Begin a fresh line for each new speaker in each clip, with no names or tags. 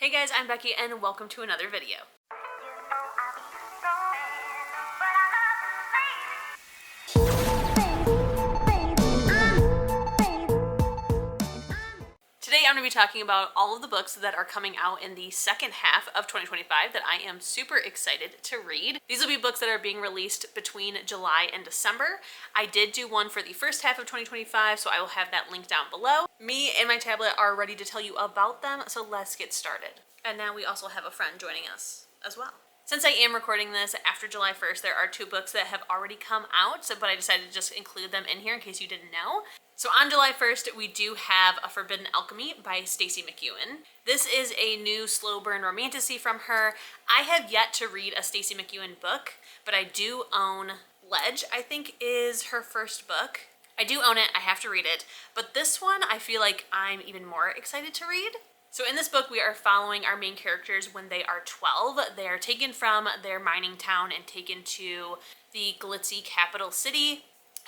Hey guys, I'm Becky and welcome to another video. Today I'm going to be talking about all of the books that are coming out in the second half of 2025 that I am super excited to read. These will be books that are being released between July and December. I did do one for the first half of 2025, so I will have that link down below. Me and my tablet are ready to tell you about them, so let's get started. And now we also have a friend joining us as well. Since I am recording this after July 1st, there are two books that have already come out, but I decided to just include them in here in case you didn't know. So on July 1st, we do have A Forbidden Alchemy by Stacey McEwan. This is a new slow burn romantasy from her. I have yet to read a Stacey McEwan book, but I do own Ledge, I think is her first book. I do own it, I have to read it, but this one I feel like I'm even more excited to read. So in this book, we are following our main characters when they are 12. They are taken from their mining town and taken to the glitzy capital city,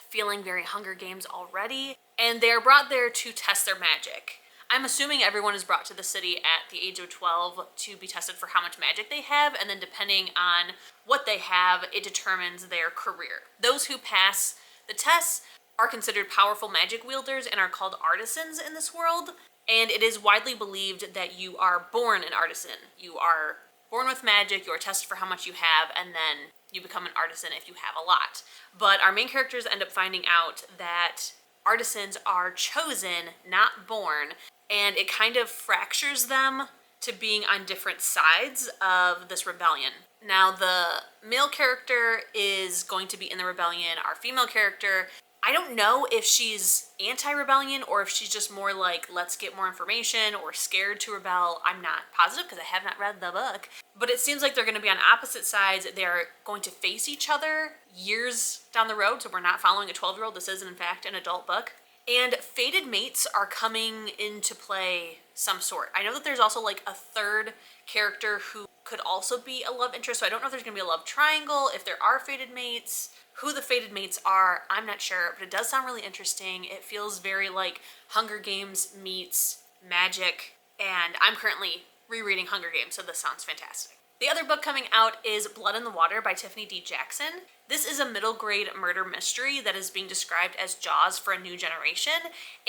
feeling very Hunger Games already, and they are brought there to test their magic. I'm assuming everyone is brought to the city at the age of 12 to be tested for how much magic they have, and then depending on what they have, it determines their career. Those who pass the tests are considered powerful magic wielders and are called artisans in this world. And it is widely believed that you are born an artisan. You are born with magic, you are tested for how much you have, and then you become an artisan if you have a lot. But our main characters end up finding out that artisans are chosen, not born, and it kind of fractures them to being on different sides of this rebellion. Now, the male character is going to be in the rebellion. Our female character, I don't know if she's anti-rebellion or if she's just more like, let's get more information or scared to rebel. I'm not positive because I have not read the book. But it seems like they're going to be on opposite sides. They're going to face each other years down the road. So we're not following a 12-year-old. This is, in fact, an adult book. And fated mates are coming into play some sort. I know that there's also like a third character who could also be a love interest. So I don't know if there's going to be a love triangle, if there are fated mates. Who the fated mates are, I'm not sure, but it does sound really interesting. It feels very like Hunger Games meets magic, and I'm currently rereading Hunger Games, so this sounds fantastic. The other book coming out is Blood in the Water by Tiffany D. Jackson. This is a middle grade murder mystery that is being described as Jaws for a new generation,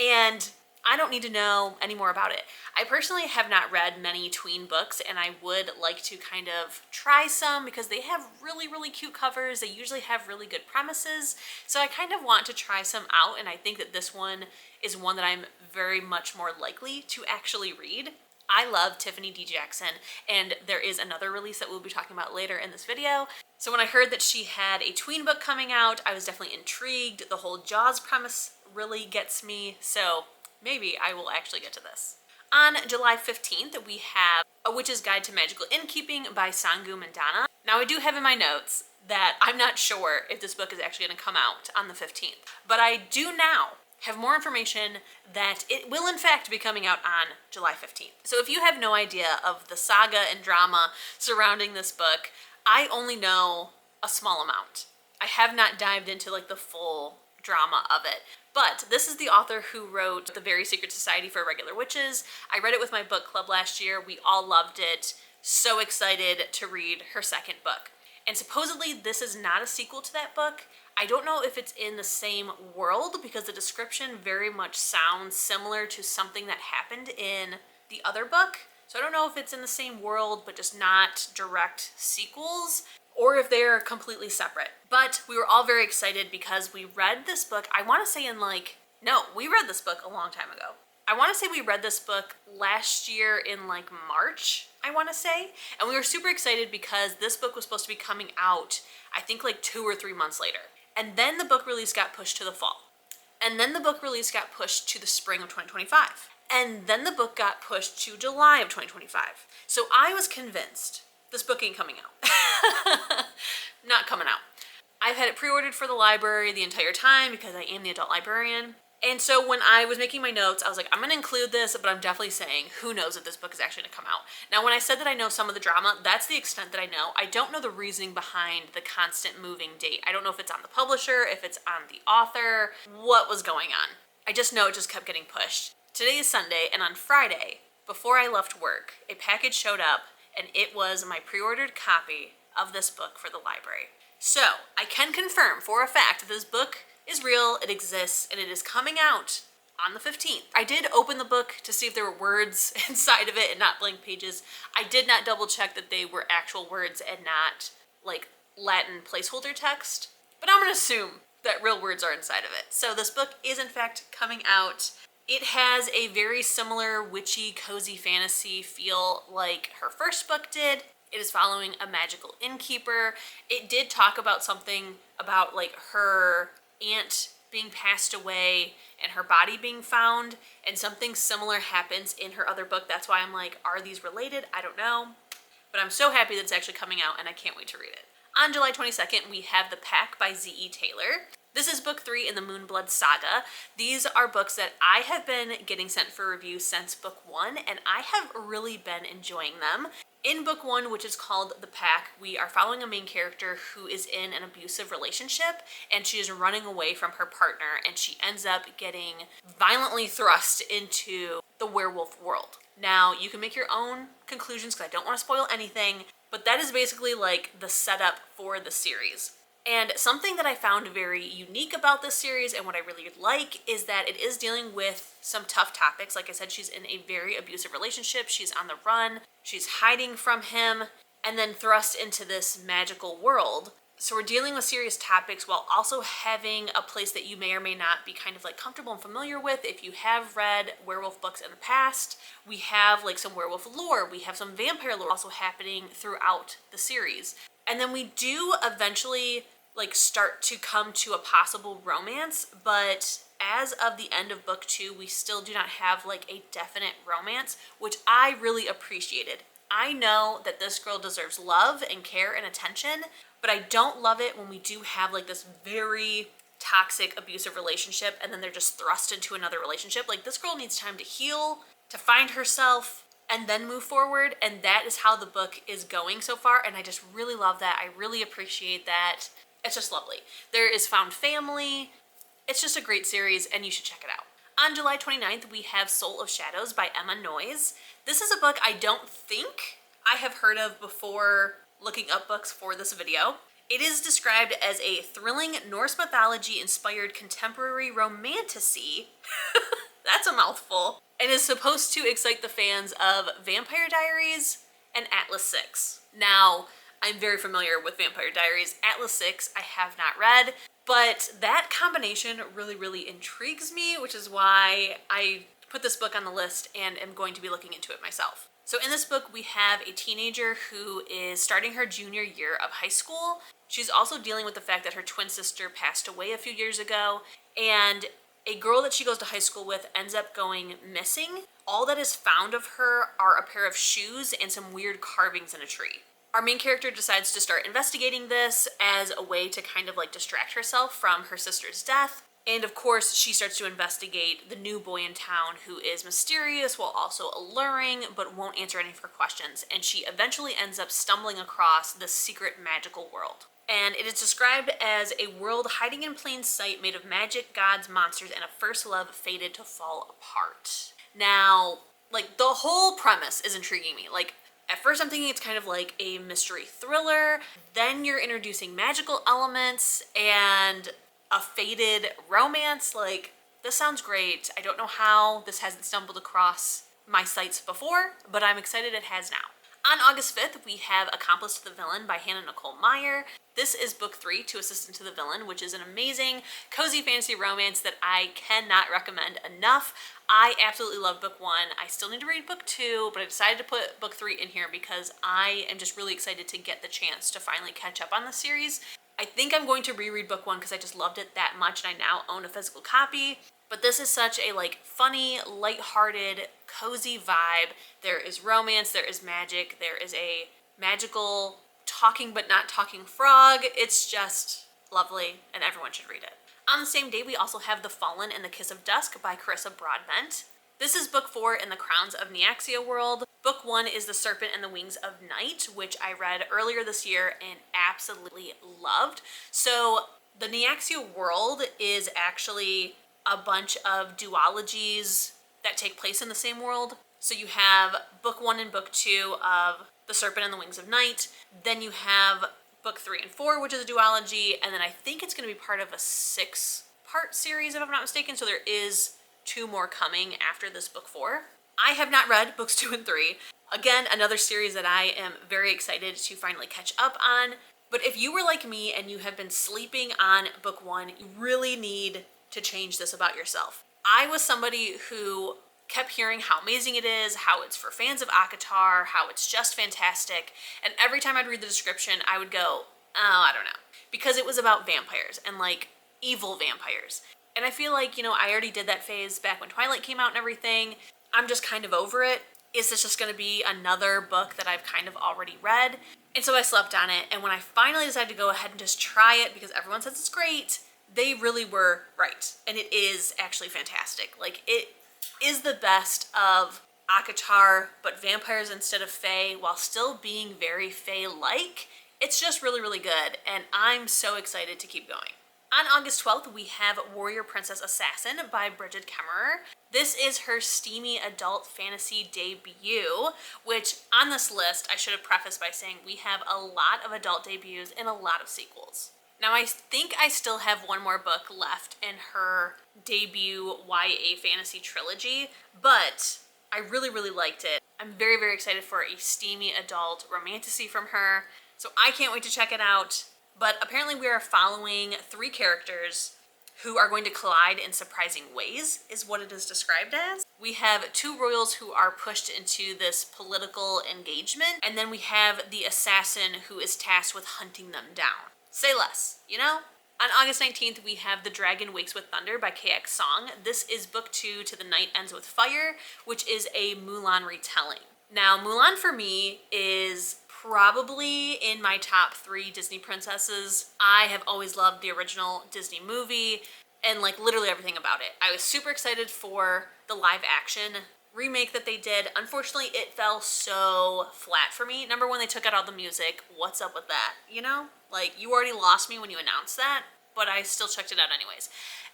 and I don't need to know any more about it. I personally have not read many tween books, and I would like to kind of try some because they have really, really cute covers. They usually have really good premises. So I kind of want to try some out, and I think that this one is one that I'm very much more likely to actually read. I love Tiffany D. Jackson, and there is another release that we'll be talking about later in this video. So when I heard that she had a tween book coming out, I was definitely intrigued. The whole Jaws premise really gets me, so maybe I will actually get to this. On July 15th, we have A Witch's Guide to Magical Innkeeping by Sangu Mandanna. Now, I do have in my notes that I'm not sure if this book is actually going to come out on the 15th, but I do now have more information that it will in fact be coming out on July 15th. So if you have no idea of the saga and drama surrounding this book, I only know a small amount. I have not dived into like the full drama of it. But this is the author who wrote The Very Secret Society for Irregular Witches. I read it with my book club last year. We all loved it. So excited to read her second book. And supposedly this is not a sequel to that book. I don't know if it's in the same world because the description very much sounds similar to something that happened in the other book. So I don't know if it's in the same world but just not direct sequels, or if they're completely separate. But we were all very excited because we read this book, I want to say we read this book a long time ago. I want to say we read this book last year in like March, I want to say. And we were super excited because this book was supposed to be coming out, I think like 2 or 3 months later. And then the book release got pushed to the fall. And then the book release got pushed to the spring of 2025. And then the book got pushed to July of 2025. So I was convinced this book ain't coming out. Not coming out. I've had it pre-ordered for the library the entire time because I am the adult librarian. And so when I was making my notes, I was like, I'm going to include this, but I'm definitely saying, who knows if this book is actually going to come out. Now, when I said that I know some of the drama, that's the extent that I know. I don't know the reasoning behind the constant moving date. I don't know if it's on the publisher, if it's on the author, what was going on. I just know it just kept getting pushed. Today is Sunday, and on Friday, before I left work, a package showed up and it was my pre-ordered copy of this book for the library. So I can confirm for a fact that this book is real, it exists, and it is coming out on the 15th. I did open the book to see if there were words inside of it and not blank pages. I did not double check that they were actual words and not like Latin placeholder text, but I'm gonna assume that real words are inside of it. So this book is in fact coming out. It has a very similar witchy, cozy fantasy feel like her first book did. It is following a magical innkeeper. It did talk about something about like her aunt being passed away and her body being found, and something similar happens in her other book. That's why I'm like, are these related? I don't know. But I'm so happy that it's actually coming out and I can't wait to read it. On July 22nd, we have The Pack by Z.E. Taylor. This is book 3 in the Moonblood saga. These are books that I have been getting sent for review since book 1, and I have really been enjoying them. In book 1, which is called The Pack, we are following a main character who is in an abusive relationship, and she is running away from her partner, and she ends up getting violently thrust into the werewolf world. Now, you can make your own conclusions because I don't want to spoil anything, but that is basically like the setup for the series. And something that I found very unique about this series and what I really like is that it is dealing with some tough topics. Like I said, she's in a very abusive relationship. She's on the run. She's hiding from him and then thrust into this magical world. So we're dealing with serious topics while also having a place that you may or may not be kind of like comfortable and familiar with. If you have read werewolf books in the past, we have like some werewolf lore. We have some vampire lore also happening throughout the series. And then we do eventually like start to come to a possible romance, but as of the end of book 2, we still do not have like a definite romance, which I really appreciated. I know that this girl deserves love and care and attention, but I don't love it when we do have like this very toxic, abusive relationship and then they're just thrust into another relationship. Like, this girl needs time to heal, to find herself, and then move forward, and that is how the book is going so far, and I just really love that. I really appreciate that. It's just lovely. There is found family. It's just a great series, and you should check it out. On July 29th, we have Soul of Shadows by Emma Noyes. This is a book I don't think I have heard of before looking up books for this video. It is described as a thrilling Norse mythology-inspired contemporary romantasy. That's a mouthful. And is supposed to excite the fans of Vampire Diaries and Atlas 6. Now, I'm very familiar with Vampire Diaries. Atlas 6 I have not read, but that combination really, really intrigues me, which is why I put this book on the list and am going to be looking into it myself. So in this book, we have a teenager who is starting her junior year of high school. She's also dealing with the fact that her twin sister passed away a few years ago, and a girl that she goes to high school with ends up going missing. All that is found of her are a pair of shoes and some weird carvings in a tree. Our main character decides to start investigating this as a way to kind of like distract herself from her sister's death. And of course, she starts to investigate the new boy in town who is mysterious while also alluring, but won't answer any of her questions. And she eventually ends up stumbling across this secret magical world. And it is described as a world hiding in plain sight made of magic, gods, monsters, and a first love fated to fall apart. Now, like, the whole premise is intriguing me. Like, at first I'm thinking it's kind of like a mystery thriller, then you're introducing magical elements and a fated romance. Like, this sounds great. I don't know how this hasn't stumbled across my sites before, but I'm excited it has now. On August 5th, we have Accomplice to the Villain by Hannah Nicole Maehrer. This is book 3, To Assistant to the Villain, which is an amazing, cozy fantasy romance that I cannot recommend enough. I absolutely love book 1. I still need to read book 2, but I decided to put book 3 in here because I am just really excited to get the chance to finally catch up on the series. I think I'm going to reread book 1 because I just loved it that much and I now own a physical copy. But this is such a like funny, lighthearted, cozy vibe. There is romance, there is magic, there is a magical talking but not talking frog. It's just lovely and everyone should read it. On the same day, we also have The Fallen and the Kiss of Dusk by Carissa Broadbent. This is book 4 in the Crowns of Neaxia world. Book 1 is The Serpent and the Wings of Night, which I read earlier this year and absolutely loved. So the Neaxia world is actually a bunch of duologies that take place in the same world. So you have book 1 and book 2 of The Serpent and the Wings of Night. Then you have book 3 and 4, which is a duology. And then I think it's going to be part of a 6-part series, if I'm not mistaken. So there is 2 more coming after this book 4. I have not read books 2 and 3. Again, another series that I am very excited to finally catch up on. But if you were like me and you have been sleeping on book 1, you really need to change this about yourself. I was somebody who kept hearing how amazing it is, how it's for fans of ACOTAR, how it's just fantastic. And every time I'd read the description, I would go, oh, I don't know. Because it was about vampires and like evil vampires. And I feel like, I already did that phase back when Twilight came out and everything. I'm just kind of over it. Is this just going to be another book that I've kind of already read? And so I slept on it. And when I finally decided to go ahead and just try it, because everyone says it's great, they really were right. And it is actually fantastic. Like, it is the best of ACOTAR, but vampires instead of fae, while still being very fae-like. It's just really, really good. And I'm so excited to keep going. On August 12th, we have Warrior Princess Assassin by Brigid Kemmerer. This is her steamy adult fantasy debut, which on this list, I should have prefaced by saying we have a lot of adult debuts and a lot of sequels. Now, I think I still have one more book left in her debut YA fantasy trilogy, but I really, really liked it. I'm very, very excited for a steamy adult romantasy from her, so I can't wait to check it out. But apparently we are following 3 characters who are going to collide in surprising ways, is what it is described as. We have 2 royals who are pushed into this political engagement, and then we have the assassin who is tasked with hunting them down. Say less, On August 19th, we have The Dragon Wakes with Thunder by KX Song. This is book 2 to The Night Ends with Fire, which is a Mulan retelling. Now, Mulan for me is probably in my top 3 Disney princesses. I have always loved the original Disney movie and like literally everything about it. I was super excited for the live action remake that they did. Unfortunately, it fell so flat for me. Number 1, they took out all the music. What's up with that? Like, you already lost me when you announced that, but I still checked it out anyways.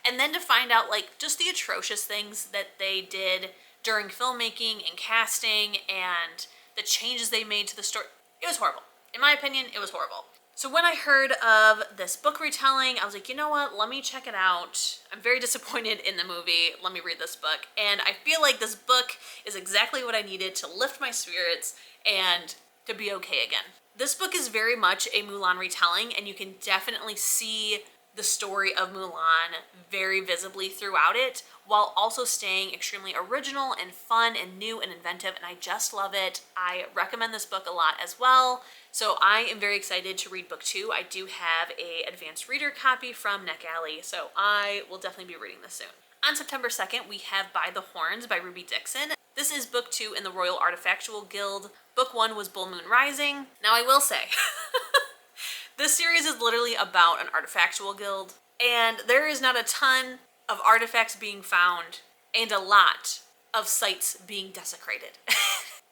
And then to find out like just the atrocious things that they did during filmmaking and casting and the changes they made to the story. It was horrible. In my opinion, it was horrible. So when I heard of this book retelling, I was like, you know what? Let me check it out. I'm very disappointed in the movie. Let me read this book. And I feel like this book is exactly what I needed to lift my spirits and to be okay again. This book is very much a Mulan retelling, and you can definitely see the story of Mulan very visibly throughout it, while also staying extremely original and fun and new and inventive, and I just love it. I recommend this book a lot as well. So I am very excited to read book 2. I do have a advanced reader copy from NetGalley, so I will definitely be reading this soon. On September 2nd, we have By the Horns by Ruby Dixon. This is book 2 in the Royal Artifactual Guild. Book 1 was Bull Moon Rising. Now I will say, this series is literally about an artifactual guild, and there is not a ton of artifacts being found and a lot of sites being desecrated.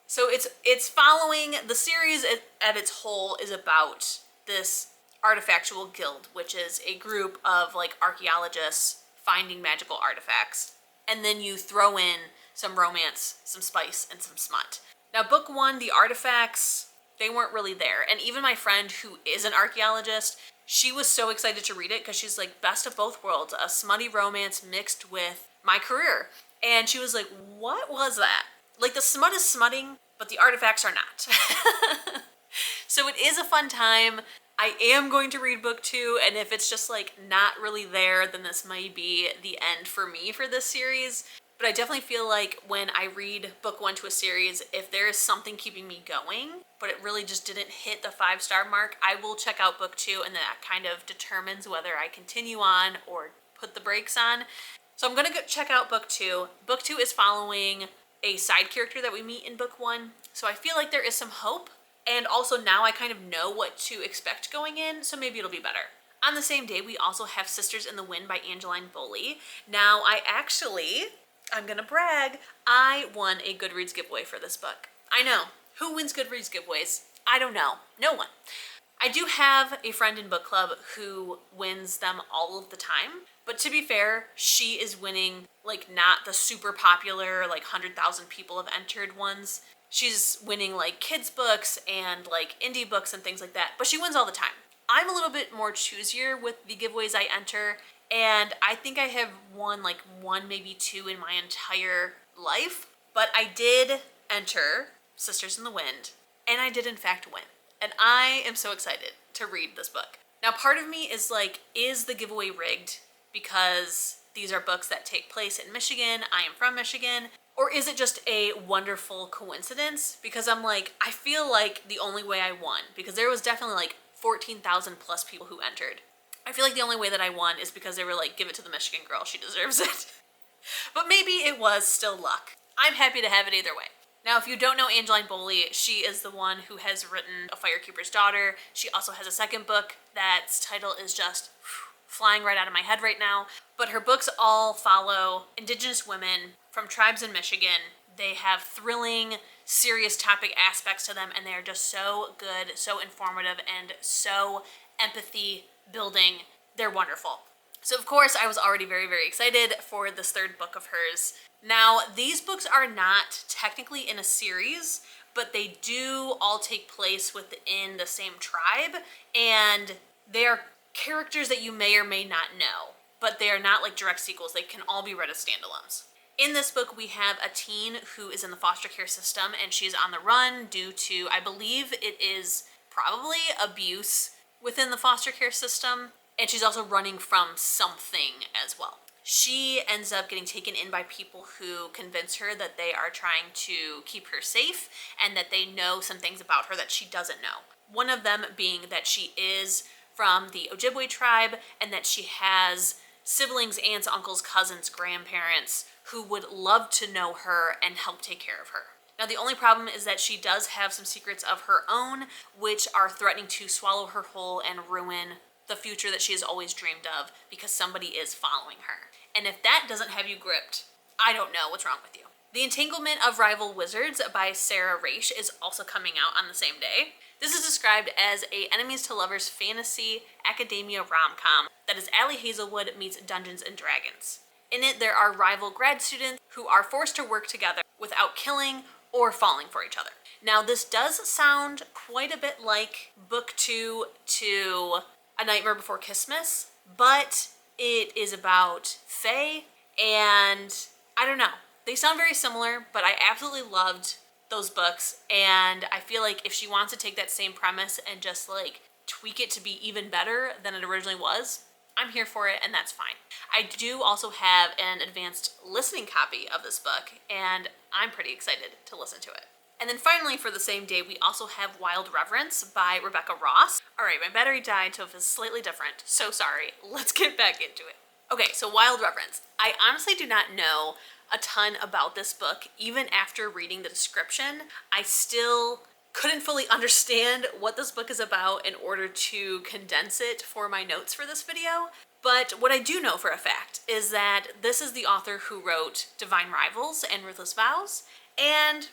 So it's following, the series at its whole is about this artifactual guild, which is a group of like archaeologists finding magical artifacts. And then you throw in some romance, some spice, and some smut. Now book 1, the artifacts, they weren't really there. And even my friend who is an archaeologist, she was so excited to read it because she's like, best of both worlds, a smutty romance mixed with my career. And she was like, what was that? Like, the smut is smutting, but the artifacts are not. So it is a fun time. I am going to read book 2, and if it's just like not really there, then this might be the end for me for this series. But I definitely feel like when I read book 1 to a series, if there is something keeping me going, but it really just didn't hit the 5-star mark, I will check out book 2, and that kind of determines whether I continue on or put the brakes on. So I'm gonna go check out book 2. Book 2 is following a side character that we meet in book 1. So I feel like there is some hope. And also now I kind of know what to expect going in, so maybe it'll be better. On the same day, we also have Sisters in the Wind by Angeline Boulley. Now I'm gonna brag, I won a Goodreads giveaway for this book. I know. Who wins Goodreads giveaways? I don't know. No one. I do have a friend in book club who wins them all of the time, But to be fair, she is winning, like, not the super popular, like, 100,000 people have entered ones. She's winning, like, kids' books and, like, indie books and things like that. But she wins all the time. I'm a little bit more choosier with the giveaways I enter. And I think I have won, like, one, maybe two in my entire life. But I did enter Sisters in the Wind. And I did, in fact, win. And I am so excited to read this book. Now, part of me is like, is the giveaway rigged? Because these are books that take place in Michigan. I am from Michigan. Or is it just a wonderful coincidence? Because I'm like, I feel like the only way I won, because there was definitely like 14,000 plus people who entered. I feel like the only way that I won is because they were like, give it to the Michigan girl, she deserves it. But maybe it was still luck. I'm happy to have it either way. Now, if you don't know Angeline Boulley, she is the one who has written A Firekeeper's Daughter. She also has a second book that's title is just flying right out of my head right now. But her books all follow Indigenous women from tribes in Michigan. They have thrilling, serious topic aspects to them, and they are just so good, so informative, and so empathy building. They're wonderful. So of course I was already very, very excited for this third book of hers. Now, these books are not technically in a series, but they do all take place within the same tribe, and they are characters that you may or may not know, but they are not like direct sequels. They can all be read as standalones. In this book, we have a teen who is in the foster care system, and she's on the run due to, I believe it is probably abuse within the foster care system, and she's also running from something as well. She ends up getting taken in by people who convince her that they are trying to keep her safe and that they know some things about her that she doesn't know. One of them being that she is from the Ojibwe tribe and that she has siblings, aunts, uncles, cousins, grandparents who would love to know her and help take care of her. Now, the only problem is that she does have some secrets of her own, which are threatening to swallow her whole and ruin the future that she has always dreamed of because somebody is following her. And if that doesn't have you gripped, I don't know what's wrong with you. The Entanglement of Rival Wizards by Sara Raasch is also coming out on the same day. This is described as a enemies to lovers fantasy academia rom-com that is Ali Hazelwood meets Dungeons and Dragons. In it, there are rival grad students who are forced to work together without killing or falling for each other. Now, this does sound quite a bit like Book 2 to A Nightmare Before Christmas, but it is about Fae, and I don't know. They sound very similar, but I absolutely loved those books, and I feel like if she wants to take that same premise and just like tweak it to be even better than it originally was, I'm here for it, and that's fine. I do also have an advanced listening copy of this book, and I'm pretty excited to listen to it. And then finally, for the same day, we also have Wild Reverence by Rebecca Ross. All right, my battery died, so if it's slightly different, so sorry. Let's get back into it. Okay, so Wild Reverence. I honestly do not know a ton about this book. Even after reading the description, I still couldn't fully understand what this book is about in order to condense it for my notes for this video. But what I do know for a fact is that this is the author who wrote Divine Rivals and Ruthless Vows, and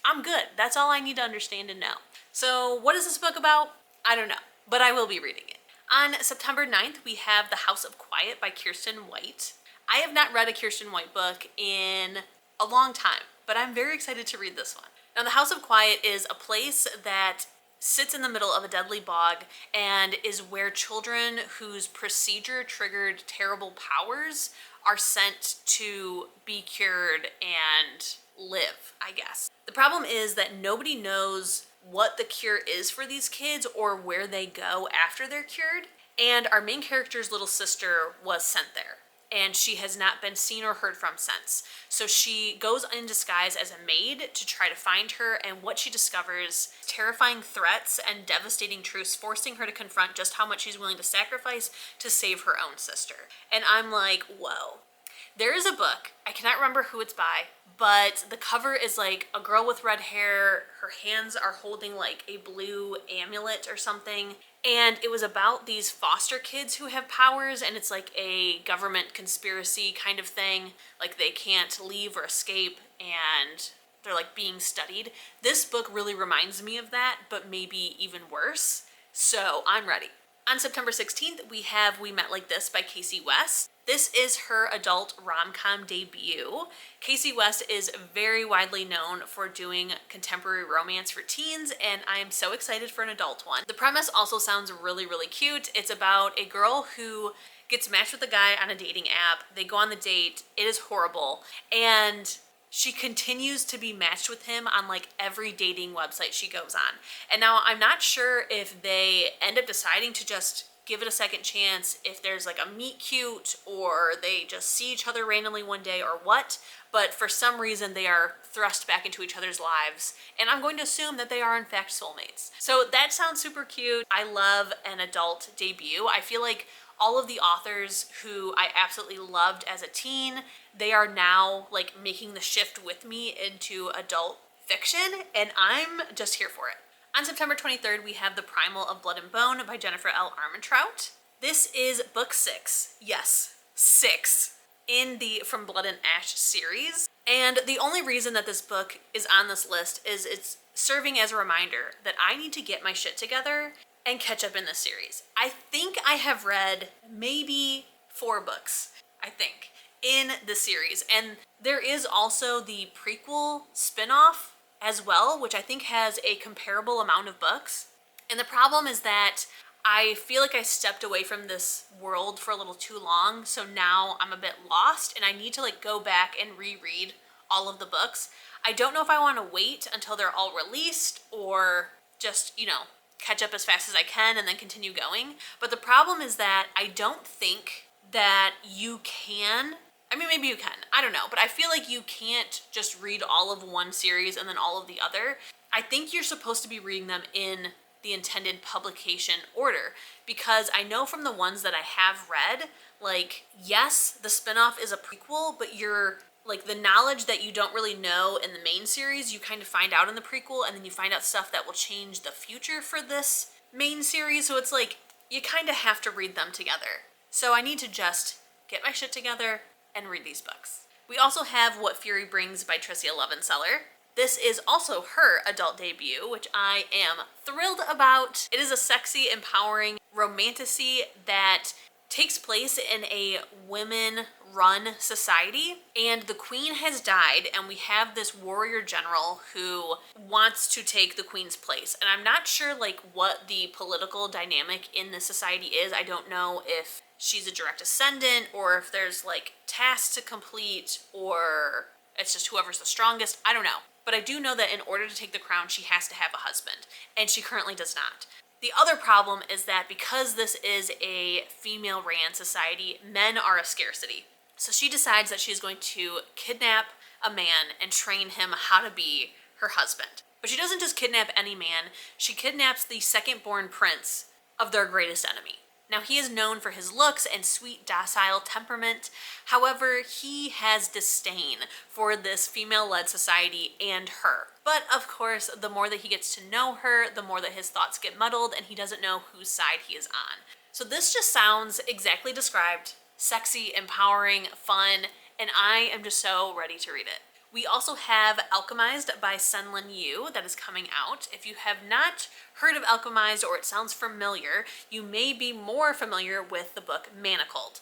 I'm good. That's all I need to understand and know. So what is this book about? I don't know, but I will be reading it. On September 9th, we have The House of Quiet by Kiersten White. I have not read a Kiersten White book in a long time, but I'm very excited to read this one. Now, The House of Quiet is a place that sits in the middle of a deadly bog and is where children whose procedure triggered terrible powers are sent to be cured and live, I guess. The problem is that nobody knows what the cure is for these kids or where they go after they're cured, and our main character's little sister was sent there, and she has not been seen or heard from since. So she goes in disguise as a maid to try to find her, and what she discovers, terrifying threats and devastating truths, forcing her to confront just how much she's willing to sacrifice to save her own sister. And I'm like, whoa. There is a book, I cannot remember who it's by, but the cover is like a girl with red hair, her hands are holding like a blue amulet or something, and it was about these foster kids who have powers, and it's like a government conspiracy kind of thing, like they can't leave or escape, and they're like being studied. This book really reminds me of that, but maybe even worse, so I'm ready. On September 16th, we have We Met Like This by Kasie West. This is her adult rom-com debut. Kasie West is very widely known for doing contemporary romance for teens, and I am so excited for an adult one. The premise also sounds really, really cute. It's about a girl who gets matched with a guy on a dating app. They go on the date. It is horrible. And she continues to be matched with him on like every dating website she goes on. And now I'm not sure if they end up deciding to just give it a second chance, if there's like a meet cute or they just see each other randomly one day or what, but for some reason they are thrust back into each other's lives, and I'm going to assume that they are in fact soulmates. So that sounds super cute. I love an adult debut. I feel like all of the authors who I absolutely loved as a teen, they are now like making the shift with me into adult fiction, and I'm just here for it. On September 23rd, we have The Primal of Blood and Bone by Jennifer L. Armentrout. This is book 6. Yes, 6 in the From Blood and Ash series. And the only reason that this book is on this list is it's serving as a reminder that I need to get my shit together and catch up in this series. I think I have read maybe 4 books, I think, in the series. And there is also the prequel spin-off as well, which I think has a comparable amount of books. And the problem is that I feel like I stepped away from this world for a little too long, so now I'm a bit lost and I need to like go back and reread all of the books. I don't know if I want to wait until they're all released or just, you know, catch up as fast as I can and then continue going. But the problem is that I don't think that you can, I mean, maybe you can, I don't know, but I feel like you can't just read all of one series and then all of the other. I think you're supposed to be reading them in the intended publication order, because I know from the ones that I have read, like, yes, the spinoff is a prequel, but you're, like, the knowledge that you don't really know in the main series, you kind of find out in the prequel, and then you find out stuff that will change the future for this main series, so it's like, you kind of have to read them together. So I need to just get my shit together and read these books. We also have What Fury Brings by Tricia Levenseller. This is also her adult debut, which I am thrilled about. It is a sexy, empowering romantasy that takes place in a women-run society, and the queen has died, and we have this warrior general who wants to take the queen's place. And I'm not sure like what the political dynamic in this society is. I don't know if she's a direct ascendant or if there's like tasks to complete or it's just whoever's the strongest. I don't know. But I do know that in order to take the crown, she has to have a husband, and she currently does not. The other problem is that because this is a female-ran society, men are a scarcity. So she decides that she's going to kidnap a man and train him how to be her husband. But she doesn't just kidnap any man, she kidnaps the second-born prince of their greatest enemy. Now, he is known for his looks and sweet, docile temperament. However, he has disdain for this female-led society and her. But, of course, the more that he gets to know her, the more that his thoughts get muddled and he doesn't know whose side he is on. So this just sounds exactly described. Sexy, empowering, fun, and I am just so ready to read it. We also have Alchemized by SenLinYu that is coming out. If you have not heard of Alchemized or it sounds familiar, you may be more familiar with the book Manacled.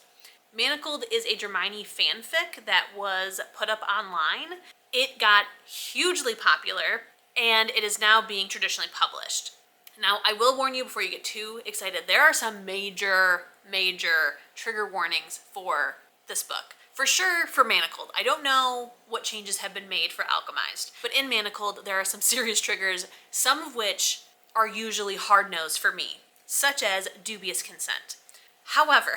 Manacled is a Hermione fanfic that was put up online. It got hugely popular and it is now being traditionally published. Now, I will warn you before you get too excited, there are some major trigger warnings for this book. For sure for Manacled. I don't know what changes have been made for Alchemized, but in Manacled there are some serious triggers, some of which are usually hard-nosed for me, such as dubious consent. However,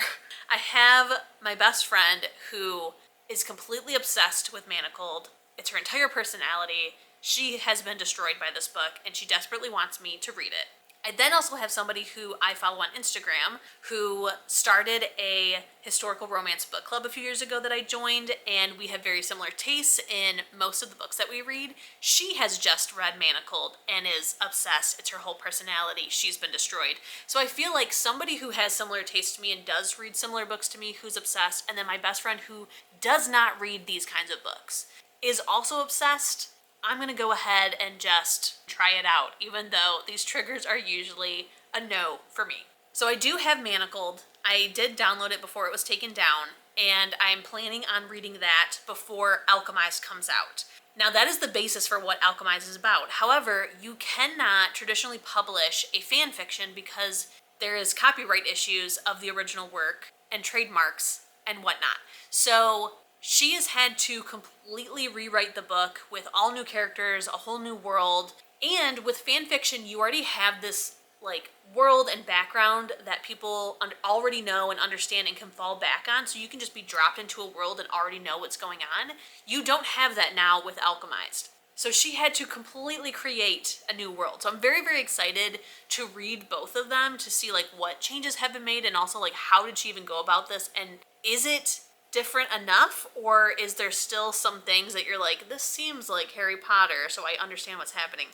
I have my best friend who is completely obsessed with Manacled. It's her entire personality. She has been destroyed by this book and she desperately wants me to read it. I then also have somebody who I follow on Instagram who started a historical romance book club a few years ago that I joined, and we have very similar tastes in most of the books that we read. She has just read Manacled and is obsessed. It's her whole personality. She's been destroyed. So I feel like somebody who has similar taste to me and does read similar books to me who's obsessed, and then my best friend who does not read these kinds of books is also obsessed. I'm gonna go ahead and just try it out, even though these triggers are usually a no for me. So I do have Manacled. I did download it before it was taken down, and I'm planning on reading that before Alchemist comes out. Now that is the basis for what Alchemist is about. However, you cannot traditionally publish a fan fiction because there is copyright issues of the original work and trademarks and whatnot. So she has had to completely rewrite the book with all new characters, a whole new world, and with fan fiction, you already have this like world and background that people already know and understand and can fall back on, so you can just be dropped into a world and already know what's going on. You don't have that now with Alchemist. So she had to completely create a new world. So I'm very, very excited to read both of them to see like what changes have been made and also like how did she even go about this, and is it different enough, or is there still some things that you're like, this seems like Harry Potter, so I understand what's happening.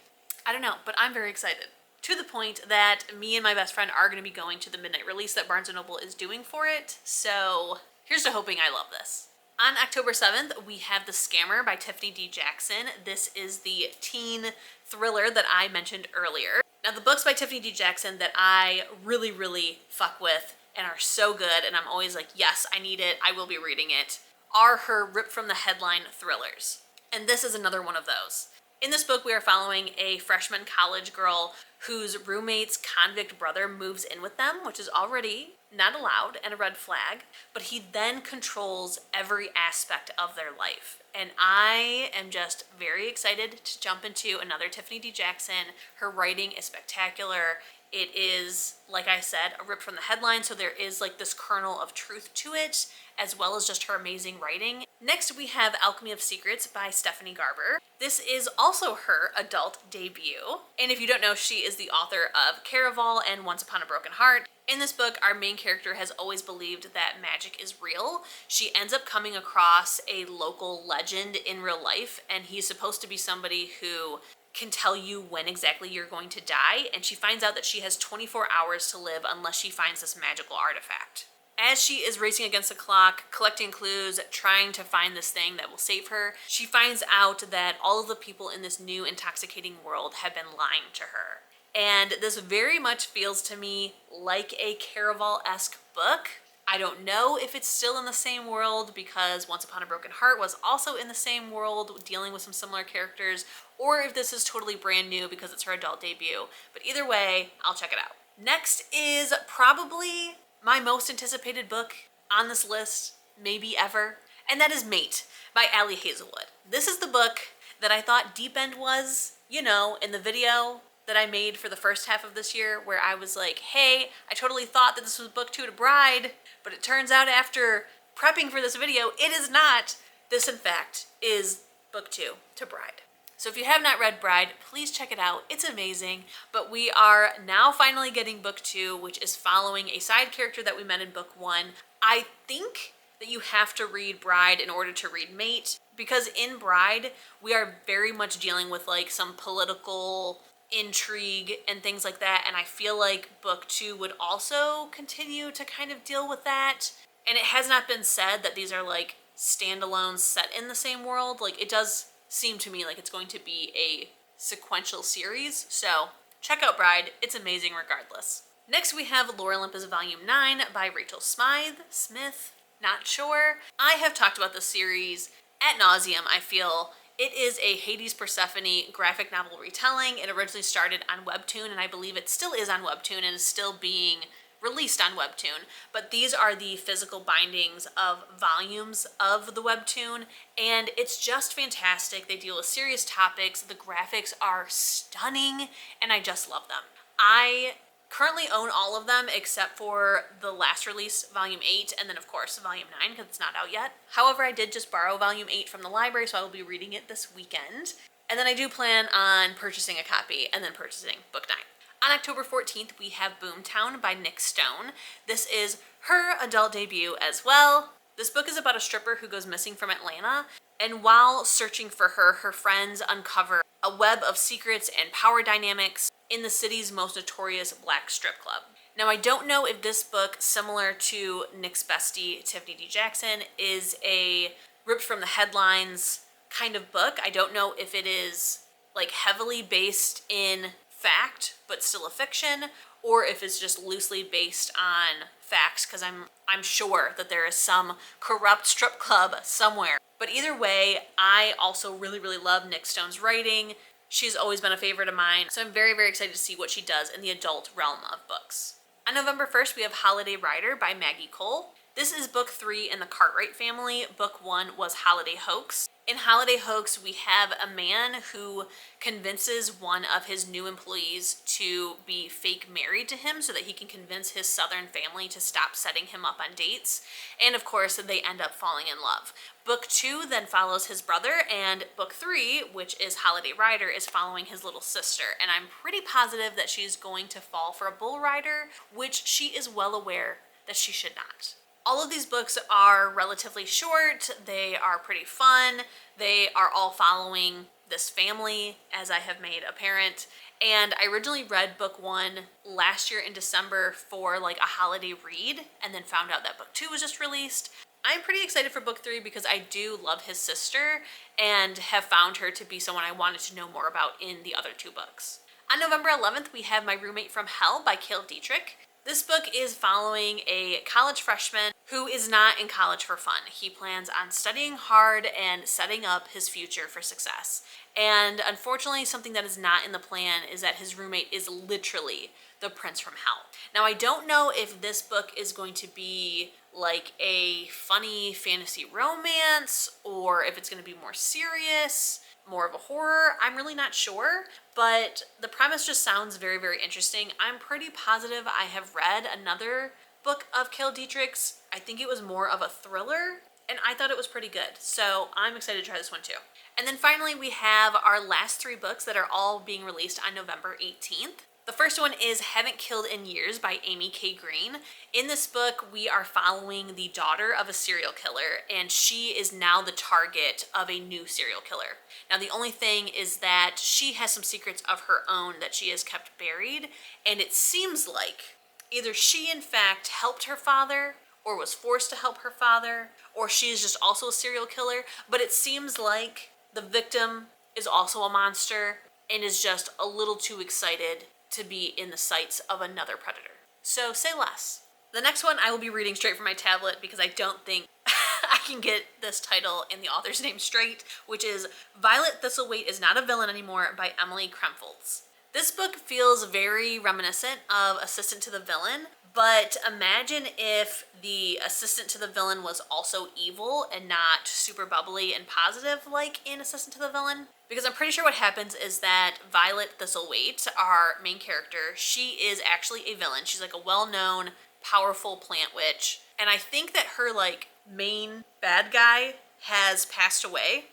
I don't know, but I'm very excited. To the point that me and my best friend are going to be going to the midnight release that Barnes & Noble is doing for it, so here's to hoping I love this. On October 7th, we have The Scammer by Tiffany D. Jackson. This is the teen thriller that I mentioned earlier. Now, the books by Tiffany D. Jackson that I really, really fuck with and are so good, and I'm always like, yes, I need it, I will be reading it, are her rip-from-the-headline thrillers. And this is another one of those. In this book, we are following a freshman college girl whose roommate's convict brother moves in with them, which is already not allowed and a red flag, but he then controls every aspect of their life. And I am just very excited to jump into another Tiffany D. Jackson. Her writing is spectacular. It is, like I said, a rip from the headline, so there is like this kernel of truth to it, as well as just her amazing writing. Next, we have Alchemy of Secrets by Stephanie Garber. This is also her adult debut. And if you don't know, she is the author of Caraval and Once Upon a Broken Heart. In this book, our main character has always believed that magic is real. She ends up coming across a local legend in real life, and he's supposed to be somebody who can tell you when exactly you're going to die, and she finds out that she has 24 hours to live unless she finds this magical artifact. As she is racing against the clock, collecting clues, trying to find this thing that will save her, she finds out that all of the people in this new intoxicating world have been lying to her. And this very much feels to me like a Caraval-esque book. I don't know if it's still in the same world because Once Upon a Broken Heart was also in the same world dealing with some similar characters, or if this is totally brand new because it's her adult debut. But either way, I'll check it out. Next is probably my most anticipated book on this list, maybe ever, and that is Mate by Ali Hazelwood. This is the book that I thought Deep End was, you know, in the video that I made for the first half of this year, where I was like, hey, I totally thought that this was book 2 to Bride, but it turns out after prepping for this video, it is not. This, in fact, is book 2 to Bride. So if you have not read Bride, please check it out. It's amazing. But we are now finally getting book 2, which is following a side character that we met in book 1. I think that you have to read Bride in order to read Mate, because in Bride, we are very much dealing with like some political intrigue and things like that, and I feel like book 2 would also continue to kind of deal with that. And it has not been said that these are like standalones set in the same world. Like, it does seem to me like it's going to be a sequential series, so check out Bride. It's amazing regardless. Next we have Lore Olympus Volume 9 by Rachel Smith, not sure. I have talked about this series ad nauseum, I feel. It is a Hades Persephone graphic novel retelling. It originally started on Webtoon, and I believe it still is on Webtoon and is still being released on Webtoon. But these are the physical bindings of volumes of the Webtoon, and it's just fantastic. They deal with serious topics. The graphics are stunning, and I just love them. I currently own all of them except for the last release, Volume 8, and then of course Volume 9 because it's not out yet. However, I did just borrow Volume 8 from the library, so I will be reading it this weekend. And then I do plan on purchasing a copy and then purchasing book 9. On October 14th, we have Boomtown by Nick Stone. This is her adult debut as well. This book is about a stripper who goes missing from Atlanta, and while searching for her, her friends uncover a web of secrets and power dynamics in the city's most notorious black strip club. Now, I don't know if this book, similar to Nick's bestie, Tiffany D. Jackson, is a ripped from the headlines kind of book. I don't know if it is like heavily based in fact but still a fiction, or if it's just loosely based on facts, because I'm sure that there is some corrupt strip club somewhere. But either way, I also really, really love Nick Stone's writing. She's always been a favorite of mine, so I'm very, very excited to see what she does in the adult realm of books. On November 1st, we have Holiday Rider by Maggie Cole. This is book 3 in the Cartwright family. Book 1 was Holiday Hoax. In Holiday Hoax, we have a man who convinces one of his new employees to be fake married to him so that he can convince his Southern family to stop setting him up on dates. And of course, they end up falling in love. Book 2 then follows his brother, and book 3, which is Holiday Rider, is following his little sister. And I'm pretty positive that she's going to fall for a bull rider, which she is well aware that she should not. All of these books are relatively short, they are pretty fun, they are all following this family, as I have made apparent. And I originally read book 1 last year in December for like a holiday read, and then found out that book 2 was just released. I'm pretty excited for book 3 because I do love his sister and have found her to be someone I wanted to know more about in the other 2 books. On November 11th, we have My Roommate from Hell by Cale Dietrich. This book is following a college freshman who is not in college for fun. He plans on studying hard and setting up his future for success. And unfortunately, something that is not in the plan is that his roommate is literally the prince from hell. Now, I don't know if this book is going to be like a funny fantasy romance or if it's going to be more serious, more of a horror. I'm really not sure, but the premise just sounds very, very interesting. I'm pretty positive I have read another book of Cale Dietrich's. I think it was more of a thriller, and I thought it was pretty good. So I'm excited to try this one too. And then finally, we have our last 3 books that are all being released on November 18th. The first one is Haven't Killed in Years by Amy K. Green. In this book, we are following the daughter of a serial killer, and she is now the target of a new serial killer. Now, the only thing is that she has some secrets of her own that she has kept buried, and it seems like either she, in fact, helped her father, or was forced to help her father, or she is just also a serial killer, but it seems like the victim is also a monster and is just a little too excited to be in the sights of another predator. So say less. The next one I will be reading straight from my tablet because I don't think I can get this title and the author's name straight, which is Violet Thistlethwaite is Not a Villain Anymore by Emily Krempholz. This book feels very reminiscent of Assistant to the Villain, but imagine if the assistant to the villain was also evil and not super bubbly and positive like in Assistant to the Villain. Because I'm pretty sure what happens is that Violet Thistlethwaite, our main character, she is actually a villain. She's like a well-known, powerful plant witch. And I think that her like main bad guy has passed away.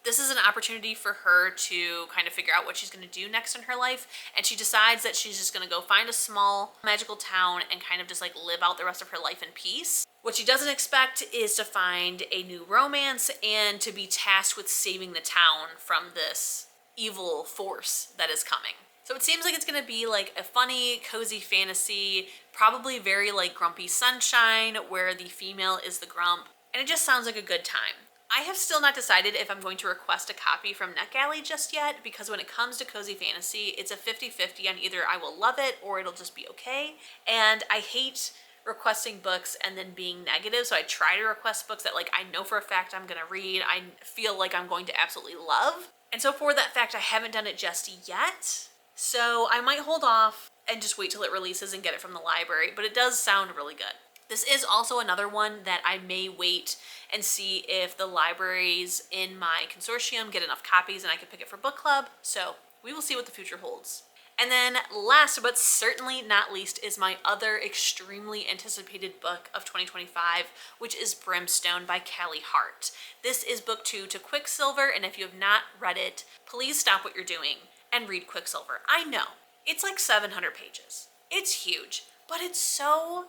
This is an opportunity for her to kind of figure out what she's going to do next in her life, and she decides that she's just going to go find a small magical town and kind of just like live out the rest of her life in peace. What she doesn't expect is to find a new romance and to be tasked with saving the town from this evil force that is coming. So it seems like it's going to be like a funny, cozy fantasy, probably very like Grumpy Sunshine, where the female is the grump, and it just sounds like a good time. I have still not decided if I'm going to request a copy from NetGalley just yet, because when it comes to cozy fantasy, it's a 50-50 on either I will love it or it'll just be okay. And I hate requesting books and then being negative, so I try to request books that like I know for a fact I'm gonna read, I feel like I'm going to absolutely love. And so for that fact, I haven't done it just yet. So I might hold off and just wait till it releases and get it from the library, but it does sound really good. This is also another one that I may wait and see if the libraries in my consortium get enough copies and I can pick it for book club. So we will see what the future holds. And then last but certainly not least is my other extremely anticipated book of 2025, which is Brimstone by Callie Hart. This is book 2 to Quicksilver, and if you have not read it, please stop what you're doing and read Quicksilver. I know, it's like 700 pages. It's huge, but it's so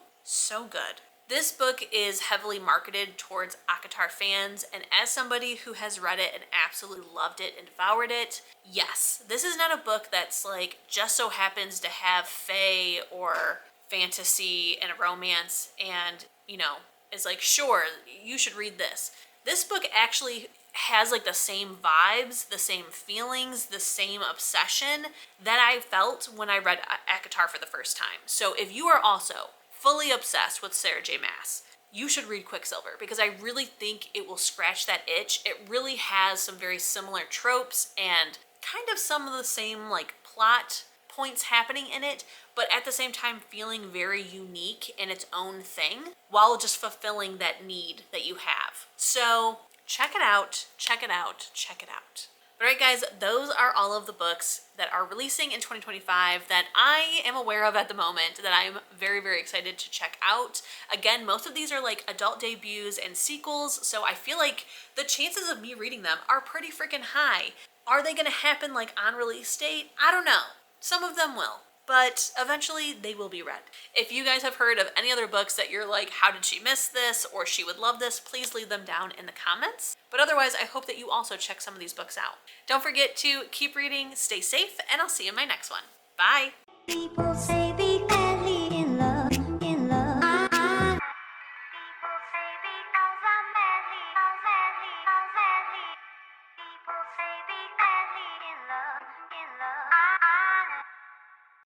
good. This book is heavily marketed towards ACOTAR fans, and as somebody who has read it and absolutely loved it and devoured it, yes, this is not a book that's like just so happens to have fae or fantasy and a romance and, you know, is like, sure, you should read this. This book actually has like the same vibes, the same feelings, the same obsession that I felt when I read ACOTAR for the first time. So if you are also fully obsessed with Sarah J Maas, you should read Quicksilver, because I really think it will scratch that itch. It really has some very similar tropes and kind of some of the same like plot points happening in it, but at the same time feeling very unique in its own thing while just fulfilling that need that you have. So check it out, check it out, check it out. All right, guys, those are all of the books that are releasing in 2025 that I am aware of at the moment that I'm very, very excited to check out. Again, most of these are like adult debuts and sequels, so I feel like the chances of me reading them are pretty freaking high. Are they gonna happen like on release date? I don't know. Some of them will, but eventually they will be read. If you guys have heard of any other books that you're like, how did she miss this, or she would love this, please leave them down in the comments. But otherwise, I hope that you also check some of these books out. Don't forget to keep reading, stay safe, and I'll see you in my next one. Bye! People say